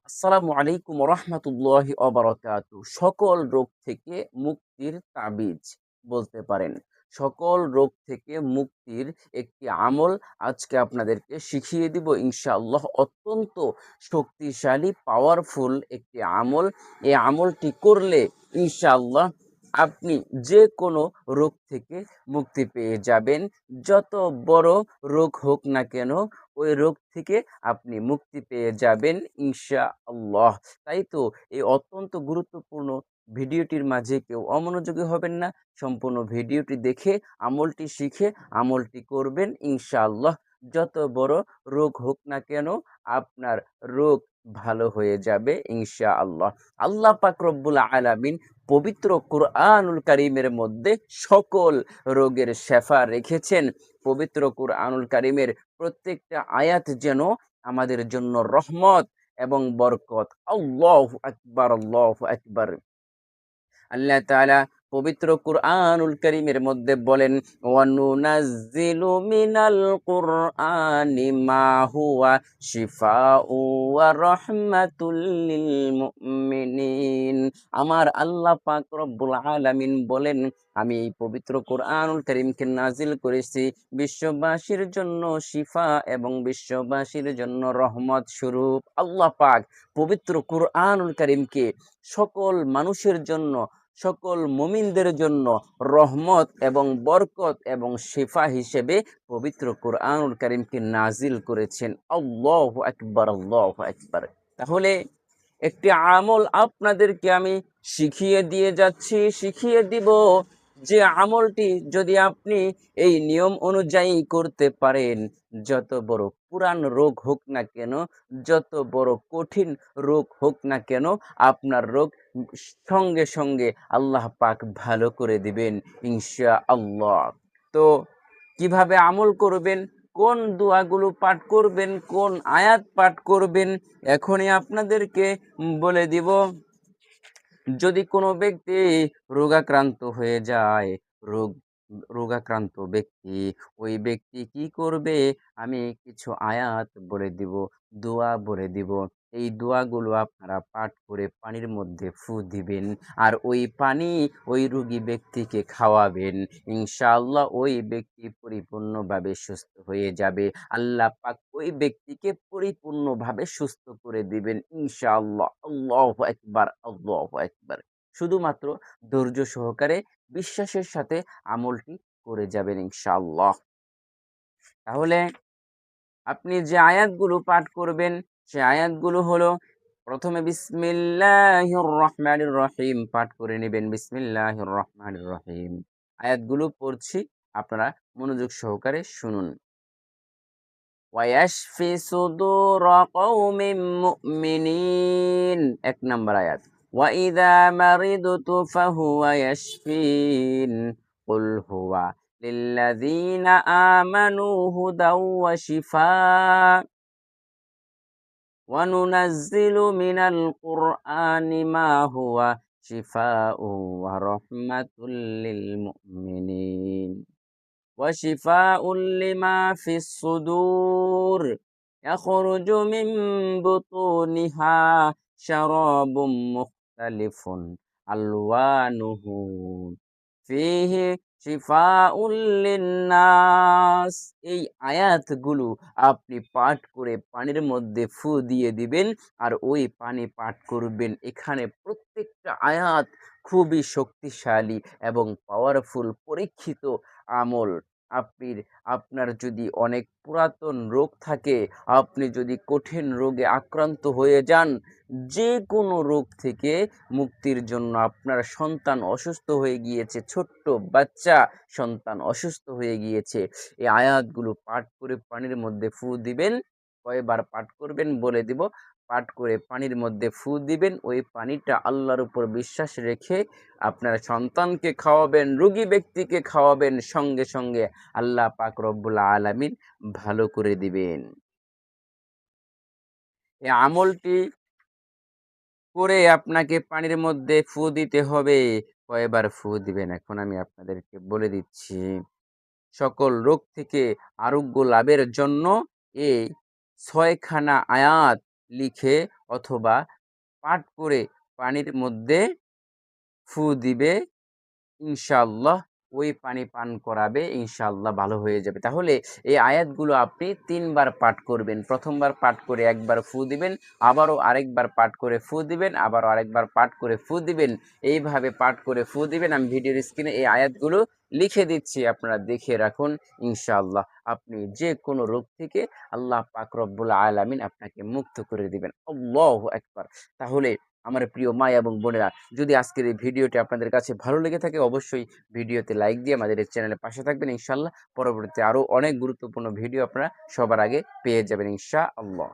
আসসালামু আলাইকুম রহমতুল্লাহি অবরকাতু। সকল রোগ থেকে মুক্তির তাবিজ বলতে পারেন। সকল রোগ থেকে মুক্তির একটি আমল আজকে আপনাদেরকে শিখিয়ে দিব ইনশাআল্লাহ। অত্যন্ত শক্তিশালী পাওয়ারফুল একটি আমল। এই আমলটি করলে ইনশাআল্লাহ আপনি যে কোনো রোগ থেকে মুক্তি পেয়ে যাবেন। যত বড় রোগ হোক না কেন ওই রোগ থেকে আপনি মুক্তি পেয়ে যাবেন ইনশাআল্লাহ। তাই তো এই অত্যন্ত গুরুত্বপূর্ণ ভিডিওটির মাঝে কেউ অমনোযোগী হবেন না। সম্পূর্ণ ভিডিওটি দেখে আমলটি শিখে আমলটি করবেন ইনশাআল্লাহ। যত বড় রোগ হোক না কেন আপনার রোগ ভালো হয়ে যাবে ইনশাআল্লাহ। আল্লাহ পাক রব্বুল আলামিন পবিত্র কুরআনুল কারীমের মধ্যে সকল রোগের শেফা রেখেছেন। পবিত্র কুরআনুল কারীমের প্রত্যেকটা আয়াত যেন আমাদের জন্য রহমত এবং বরকত। আল্লাহু আকবার, আল্লাহু আকবার। আল্লাহ তাআলা পবিত্র কুরআনুল কারীমের মধ্যে বলেন, ওয়ানুনাজ্জিলু মিনাল কুরআনি মা হুয়া শিফাউ ওয়া রাহমাতুল লিল মুমিনিন। আমার আল্লাহ পাক রব্বুল আলামিন বলেন, আমি এই পবিত্র কুরআনুল কারীমকে নাজিল করেছি বিশ্ববাসীর জন্য শিফা এবং বিশ্ববাসীর জন্য রহমত স্বরূপ। আল্লাহ পাক পবিত্র কুরআনুল কারীমকে সকল মানুষের জন্য, সকল মুমিনদের জন্য রহমত এবং বরকত এবং শিফা হিসেবে পবিত্র কুরআনুল কারীমকে নাজিল করেছেন। আল্লাহু আকবার, আল্লাহু আকবার। তাহলে একটি আমল আপনাদেরকে আমি শিখিয়ে দিব, যে আমলটি যদি আপনি এই নিয়ম অনুযায়ী করতে পারেন, যত বড় পুরান রোগ হোক না কেন, যত বড় কঠিন রোগ হোক না কেন, আপনার রোগ সঙ্গে সঙ্গে আল্লাহ পাক ভালো করে দিবেন ইনশাআল্লাহ। তো কিভাবে আমল করবেন, কোন দোয়াগুলো পাঠ করবেন, কোন আয়াত পাঠ করবেন, এখনই আপনাদেরকে বলে দিব। যদি কোনো ব্যক্তি রোগাক্রান্ত হয়ে যায়, রোগ রোগাক্রান্ত ব্যক্তি, ওই ব্যক্তি কি করবে? আমি কিছু আয়াত বলে দিব, দোয়া বলে দিব। এই দোয়াগুলো আপনারা পাঠ করে পানির মধ্যে ফু দিবেন। আর ওই পানি ওই রোগী ব্যক্তিকে খাওয়াবেন। ইনশাআল্লাহ ওই ব্যক্তি পরিপূর্ণভাবে সুস্থ হয়ে যাবে। আল্লাহ পাক ওই ব্যক্তিকে পরিপূর্ণভাবে সুস্থ করে দিবেন ইনশাআল্লাহ। আল্লাহু আকবার, আল্লাহু আকবার। শুধুমাত্র ধৈর্য সহকারে বিশ্বাসের সাথে আমলটি করে যাবেন ইনশাআল্লাহ। তাহলে আপনি যে আয়াতগুলো পাঠ করবেন, সে আয়াতগুলো হলো, প্রথমে বিসমিল্লাহির রহমানির রহিম পাঠ করে নেবেন। বিসমিল্লাহির রহমানির রহিম। আয়াতগুলো পড়ছি, আপনারা মনোযোগ সহকারে শুনুন। ওয়ায়াশফি সুদুরা কওমিন মুমিনিন, ১ নাম্বার আয়াত। ওয়া ইযা মারিদতু ফাহুয়া ইয়াশফিন কুল হুয়া লিল্লাযীনা আমানু হুদাও ওয়া শিফা ওয়া নুনাজ্জিলু মিনাল কুরআনি মা হুয়া শিফাউ ওয়া রাহমাতুল লিল মুমিনিন ওয়া শিফাউল লিমা ফিস সুদুর ইয়াখরুজু মিন বুতুনিহা শারাবুম মুখতালিফুন আলওয়ানুহু ফিহি শিফাউল লিন্নাস। এই আয়াতগুলো আপনি পাঠ করে পানির মধ্যে ফু দিয়ে দিবেন আর ওই পানি পাঠ করবেন। এখানে প্রত্যেকটা আয়াত খুবই শক্তিশালী এবং পাওয়ারফুল পরীক্ষিত আমল। আপনি আপনার যদি অনেক পুরাতন রোগ থাকে, আপনি যদি কঠিন রোগে আক্রান্ত হয়ে যান, যে কোনো রোগ থেকে মুক্তির জন্য, আপনার সন্তান অসুস্থ হয়ে গিয়েছে, ছোট্ট বাচ্চা সন্তান অসুস্থ হয়ে গিয়েছে, এই আয়াতগুলো পাঠ করে পানির মধ্যে ফু দিবেন। কয়বার পাঠ করবেন বলে দিব। পাঠ করে পানির মধ্যে ফু দিবেন। ওই পানিটা আল্লাহর উপর বিশ্বাস রেখে আপনার সন্তানকে খাওয়াবেন, রোগী ব্যক্তিকে খাওয়াবেন। সঙ্গে সঙ্গে আল্লাহ পাক রব্বুল আলামিন ভালো করে দিবেন। এই আমলটি করে আপনাকে পানির মধ্যে ফু দিতে হবে। কয়বার ফু দিবেন এখন আমি আপনাদেরকে বলে দিচ্ছি। সকল রোগ থেকে আরোগ্য লাভের জন্য এই ৬ খানা আয়াত লিখে অথবা পাঠ করে পানির মধ্যে ফু দিবে, ইনশাআল্লাহ ওই পানি পান করাবে, ইনশাআল্লাহ ভালো হয়ে যাবে। তাহলে এই আয়াতগুলো আপনি ৩ বার পাঠ করবেন। ১ম বার পাঠ করে একবার ফু দিবেন, আবারও আরেকবার পাঠ করে ফু দিবেন, আবারও আরেকবার পাঠ করে ফু দিবেন। এইভাবে পাঠ করে ফু দিবেন। আমি ভিডিওর স্ক্রিনে এই আয়াতগুলো লিখে দিচ্ছি, আপনারা দেখে রাখুন। ইনশাআল্লাহ আপনি যে কোনো রোগ থেকে আল্লাহ পাক রব্বুল আলামিন আপনাকে মুক্ত করে দিবেন। আল্লাহু আকবার। তাহলে আমার প্রিয় মা এবং বোনেরা, যদি আজকের এই ভিডিওটি আপনাদের কাছে ভালো লেগে থাকে, অবশ্যই ভিডিওতে লাইক দিয়ে আমাদের এই চ্যানেলের পাশে থাকবেন। ইনশাআল্লাহ পরবর্তীতে আরো অনেক গুরুত্বপূর্ণ ভিডিও আপনারা সবার আগে পেয়ে যাবেন ইনশাআল্লাহ।